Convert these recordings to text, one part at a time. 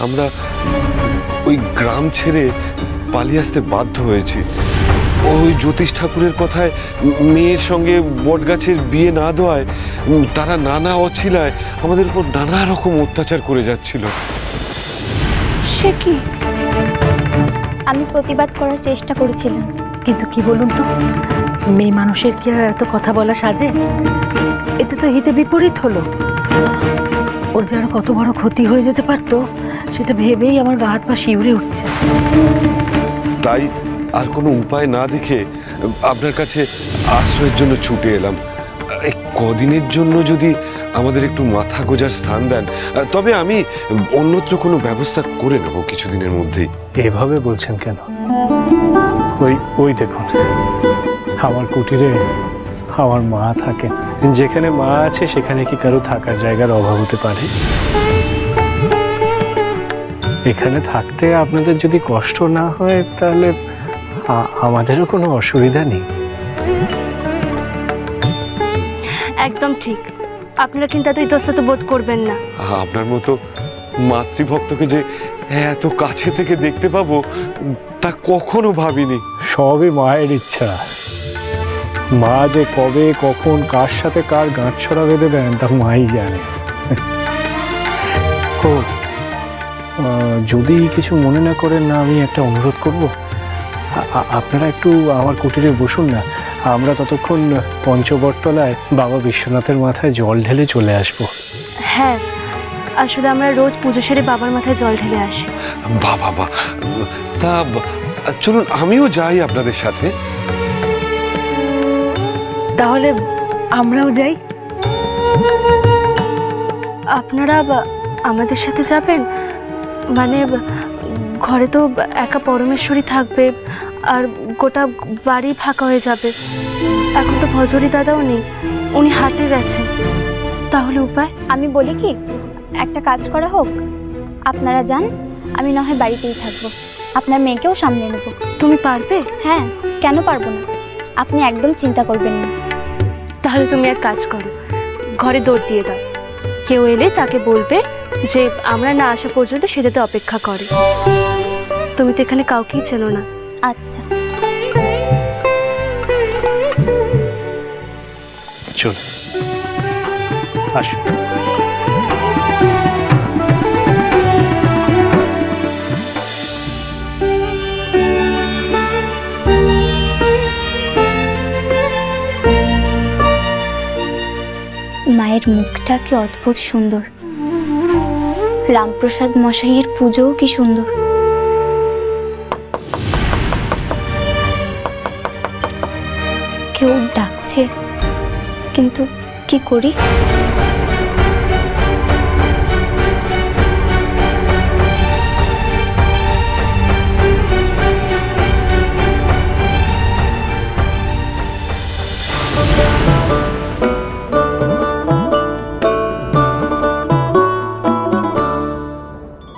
আমরা ওই গ্রাম ছেড়ে পালিয়ে আসতে বাধ্য হয়েছি। ওই জ্যোতিষ ঠাকুরের কথায় মেয়ের সঙ্গে বটগাছের বিয়ে না দেওয়ায় তারা নানা অছিলায় আমাদের উপর নানা রকম অত্যাচার করে যাচ্ছিল। সে কি? আমি প্রতিবাদ করার চেষ্টা করেছিলাম, কিন্তু কি বলুন তো, মেয়ে মানুষের কি আর এত কথা বলা সাজে? এতে তো হিতে বিপরীত হলো। ওর যে আর কত বড় ক্ষতি হয়ে যেতে পারতো সেটা ভেবেই আমার গা হাত পা শিউরে উঠছে। তাই আর কোনো উপায় না দেখে আপনার কাছে আশ্রয়ের জন্য ছুটে এলাম। এই কদিনের জন্য যদি আমাদের একটু মাথা গোজার স্থান দেন, তবে আমি অন্যত্র কোনো ব্যবস্থা করে নেব কিছুদিনের মধ্যেই। এভাবে বলছেন কেন? ওই দেখুন, আমার কুটিরে আমার মা থাকে। যেখানে মা আছে সেখানে কি কারো থাকার জায়গার অভাব হতে পারে? এখানে থাকতে আপনাদের যদি কষ্ট না হয় তাহলে আমাদেরও কোনো অসুবিধা নেই। একদম ঠিক। আপনারা কিন্তু এত ইতস্তত বোধ করবেন না। আপনার মতো মাতৃভক্তকে যে এত কাছে থেকে দেখতে পাবো তা কখনো ভাবিনি। সবই মায়ের ইচ্ছা। মা যে কবে কখন কার সাথে কার গাঁটছড়া বেঁধে দেন তা মাই জানে। ও যদি কিছু মনে না করেন, না আমি একটা অনুরোধ করব, আপনারা একটু আমার কুটিরে বসুন না। আমরা ততক্ষণ পঞ্চবটতলায় বাবা বিশ্বনাথের মাথায় জল ঢেলে চলে আসব। হ্যাঁ, আসলে আমরা রোজ পুজো সেরে বাবার মাথায় জল ঢেলে আসি। বাবা, তা চলুন আমিও যাই আপনাদের সাথে। তাহলে আমরাও যাই। আপনারা আমাদের সাথে যাবেন? মানে ঘরে তো একা পরমেশ্বরী থাকবে আর গোটা বাড়ি ফাঁকা হয়ে যাবে। এখন তো ভজরি দাদাও নেই, উনি হাটে গেছেন। তাহলে উপায়? আমি বলি কি, একটা কাজ করা হোক, আপনারা যান, আমি না হয় বাড়িতেই থাকবো, আপনার মেয়েকেও সামলে নেব। তুমি পারবে? হ্যাঁ, কেন পারবো না, আপনি একদম চিন্তা করবেন না। তাহলে তুমি এক কাজ করো, ঘরে দৌড় দিয়ে দাও। কেউ এলে তাকে বলবে যে আমরা না আসা পর্যন্ত সে যাতে অপেক্ষা করে। তুমি তো এখানে কাউকেই চেনো না। আচ্ছা, চল আসো। মায়ের মুখটা কি অদ্ভুত সুন্দর, রামপ্রসাদ মশাইয়ের পুজোও কি সুন্দর। কেউ ডাকছে, কিন্তু কি করি?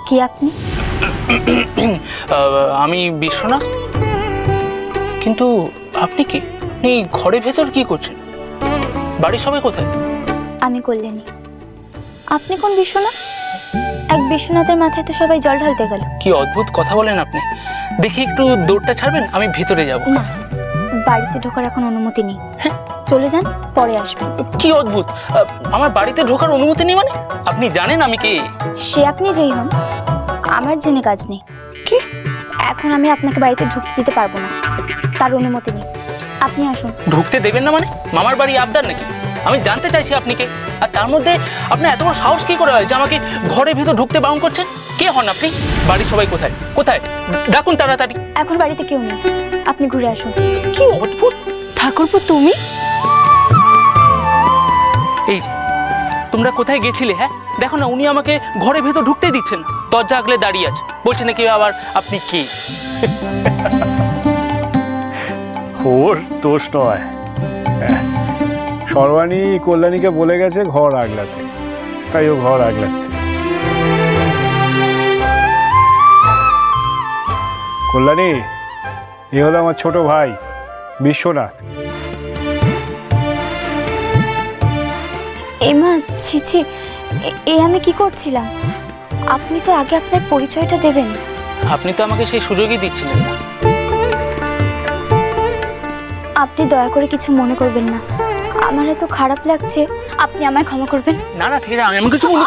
কি আপনি? আমি বিশ্বনাথ। কিন্তু আপনি কি, আপনি ঘরের ভেতর কি করছেন? বাড়ির সবাই কোথায়? আমি কল্যাণী। আপনি কোন বিশ্বনাথ? এক বিশ্বনাথের মাথায় তো সবাই জল ঢালতে গেল। কি অদ্ভুত কথা বলেন আপনি। দেখি একটু দৌড়টা ছাড়বেন, আমি ভিতরে যাব। না, বাড়িতে ঢোকার এখন অনুমতি নেই। চলে যান, পরে আসবেন। কি অদ্ভুত, আমার বাড়িতে ঢোকার অনুমতি নেই মানে? আপনি জানেন আমি কে? সে আপনি যেই হন, আমার জেনে কাজ নেই। কি? এখন আমি আপনাকে বাড়িতে ঢুকতে দিতে পারবো না, তার অনুমতি নেই। আপনি আসুন। ঢুকতে দেবেন না মানে? মামার বাড়ি আবদার নাকি? আমি জানতে চাইছি আপনি কে, আর তার মধ্যে আপনার এত বড় সাহস কি করে হয় যে আমাকে ঘরের ভেতর ঢুকতে বারণ করছেন? কে হন আপনি? বাড়ির সবাই কোথায় কোথায়? ডাকুন তাড়াতাড়ি। এখন বাড়িতে কেউ নেই, আপনি ঘুরে আসুন। কি অদ্ভুত। ঠাকুরপো তুমি? এই যে তোমরা কোথায় গেছিলে? হ্যাঁ দেখো না, উনি আমাকে ঘরের ভেতর ঢুকতেই দিচ্ছেন না, দরজা আগলে দাঁড়িয়ে আছে, বলছে নাকি আবার আপনি কে। ওর দোষ নয়, সর্বাণী কল্যাণীকে বলে গেছে ঘর আগলাতে, তাই ও ঘর আগলাচ্ছে। কল্যাণী, এ হলো আমার ছোট ভাই বিশ্বনাথ। এমা ছি ছি, এ আমি কি করছিলাম? আপনি তো আগে আপনার পরিচয়টা দেবেন। আপনি তো আমাকে সেই সুযোগই দিচ্ছিলেন না। আপনি দয়া করে কিছু মনে করবেন না, আমার এত খারাপ লাগছে, আপনি আমায় ক্ষমা করবেন। না না ঠিক আছে, আমি কিছু মনে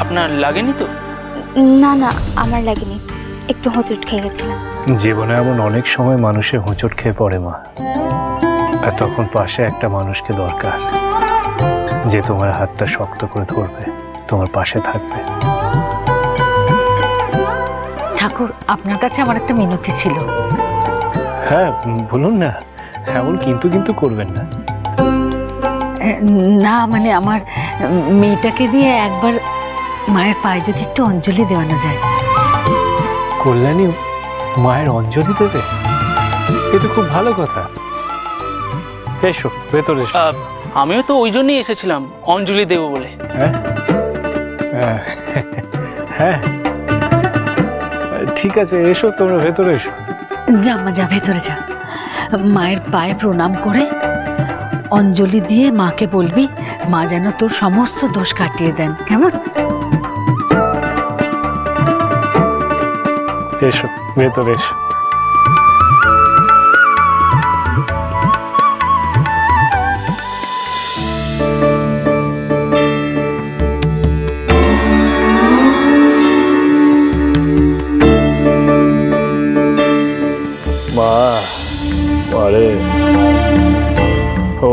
আপনার লাগেনি তো? না না, আমার লাগেনি, একটু হোঁচট খেয়ে গেছিলাম। জীবনে এমন অনেক সময় মানুষে হোঁচট খেয়ে পড়ে মা, আর তখন পাশে একটা মানুষকে দরকার যে তোমার হাতটা শক্ত করে ধরবে, তোমার পাশে থাকবে। ঠাকুর, আপনার কাছে আমার একটা মিনতি ছিল। হ্যাঁ বলুন না, এমন কিন্তু কিন্তু করবেন না। না মানে আমার মেয়েটাকে দিয়ে একবার মায়ের পায়ে যদি একটু অঞ্জলি দেওয়ানো যায়। কল্যাণী মায়ের অঞ্জলি দেবে? এ তো খুব ভালো কথা। এসো ভেতরে এসো। আমিও তো ওই জন্যই এসেছিলাম, অঞ্জলি দেব বলে। হ্যাঁ হ্যাঁ হ্যাঁ ঠিক আছে, এসো তোমরা ভেতরে এসো। যা মা, যা ভেতরে যা, মায়ের পায়ে প্রণাম করে অঞ্জলি দিয়ে মাকে বলবি মা যেন তোর সমস্ত দোষ কাটিয়ে দেন, কেমন? এসো ভেতরে এসো। মা আরে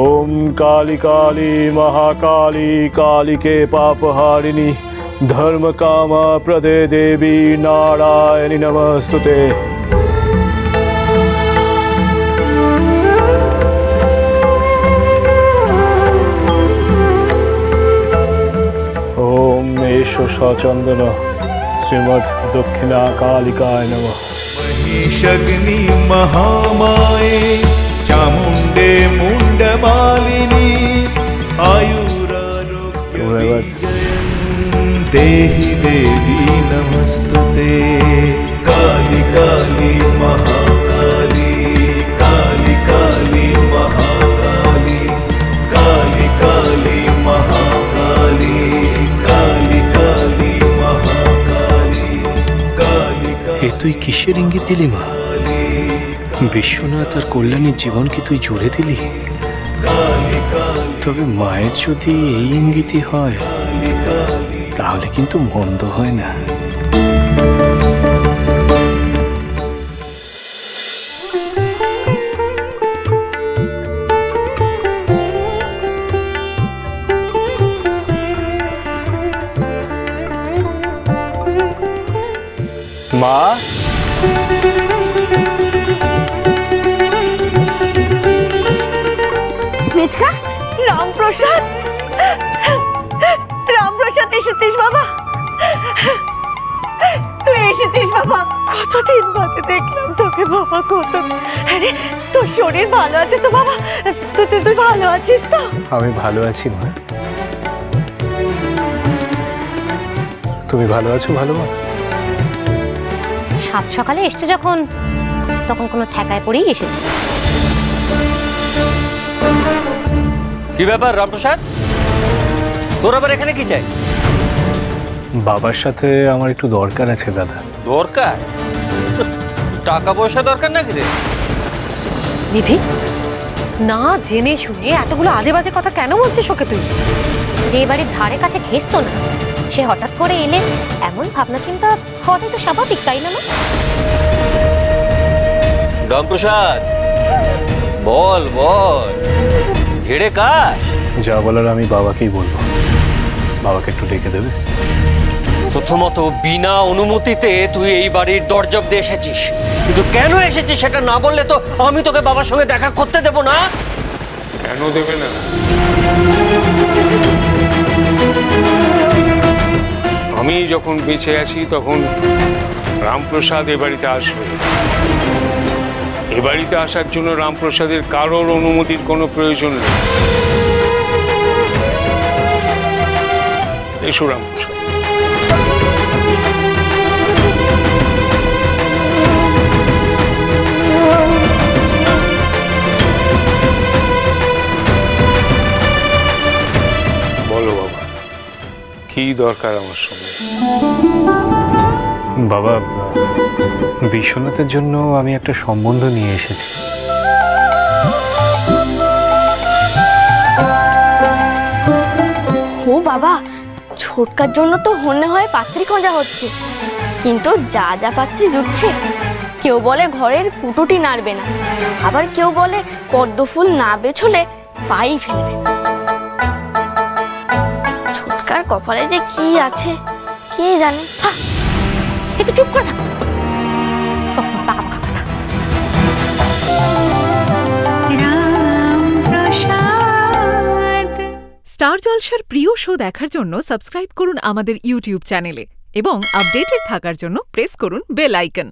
ओम काली काली महाकाली कालिके पापहारिणी धर्म कामा प्रदे देवी नारायणी नमस्तुते। ओम एषो सचंदन श्रीमद् दक्षिणा कालिकाय नमः। महिषग्नि महामाये चामुंडे मुंडमालिनी आयुरारोग्य देहि देवी नमस्तुते। काली काली महाकाली काली काली महाकाली काली काली महाकाली काली काली महाकाली काली काली। এ তুই কিসের ইঙ্গিত দিলি মা? বিশ্বনাথ আর কল্যাণীর জীবন কি তুই জুড়ে দিলি? তবে মায়ের যদি এই ইঙ্গিতই হয় তাহলে কিন্তু মন্দ হয় না। মা নিচকা, রামপ্রসাদ, রামপ্রসাদ এসেছিস বাবা? তুই এসেছিস বাবা? কতদিন বাদে দেখলাম তোকে বাবা, কত। আরে তোর শরীর ভালো আছে তো বাবা? তুই ভালো আছিস তো? আমি ভালো আছি মা। তুমি ভালো আছো? ভালো মা। সাত সকালে এসছে যখন, তখন কোনো ঠেকায় পড়েই এসেছি। কি ব্যাপার রামপ্রসাদ, তোর আবার এখানে কি চাই? বাবার সাথে আমার একটু দরকার আছে দাদা। দরকার? টাকা পয়সা দরকার নাকি রে? নিধি, না জেনে শুনে এতগুলো আজে বাজে কথা কেন বলছিস ওকে তুই? যে বাড়ির ধারে কাছে ঘেঁষতো না, সে হঠাৎ করে এলে এমন ভাবনা চিন্তা হওয়াটাই তো স্বাভাবিক, তাই না? রামপ্রসাদ বল বল, ঝেড়ে কাশ। যা বলার আমি বাবাকেই বলবো। বাবাকে একটু ডেকে দেবে? প্রথমত বিনা অনুমতিতে তুই এই বাড়ির দরজা অব্দি এসেছিস, কিন্তু কেন এসেছিস সেটা না বললে তো আমি তোকে বাবার সঙ্গে দেখা করতে দেব না। কেন দেবে না? আমি যখন বেঁচে আছি তখন রামপ্রসাদ এ বাড়িতে আসবে, এ বাড়িতে আসার জন্য রামপ্রসাদের কারোর অনুমতির কোনো প্রয়োজন নেই। এসো রামপ্রসাদ। বলো বাবা, কি দরকার আমার সঙ্গে? বাবা, বিশ্বনাথের জন্য আমি একটা সম্বন্ধ নিয়ে এসেছি। ও বাবা, ছোটকার জন্য তো হন্যে হয়ে পাত্রী খোঁজা হচ্ছে, কিন্তু যা যা পাত্রী জুটছে, কেউ বলে ঘরের কুটুটি নাড়বে না, আবার কেউ বলে পদ্ম ফুল না বেছলে পাই ফেলবে। ছোটকার কপালে যে কি আছে কে জানে। একটু চুপ করে থাকো, সবসময় পাকা পাকা কথা। স্টার জলসার প্রিয় শো দেখার জন্য সাবস্ক্রাইব করুন আমাদের ইউটিউব চ্যানেলে এবং আপডেটেড থাকার জন্য প্রেস করুন বেল আইকন।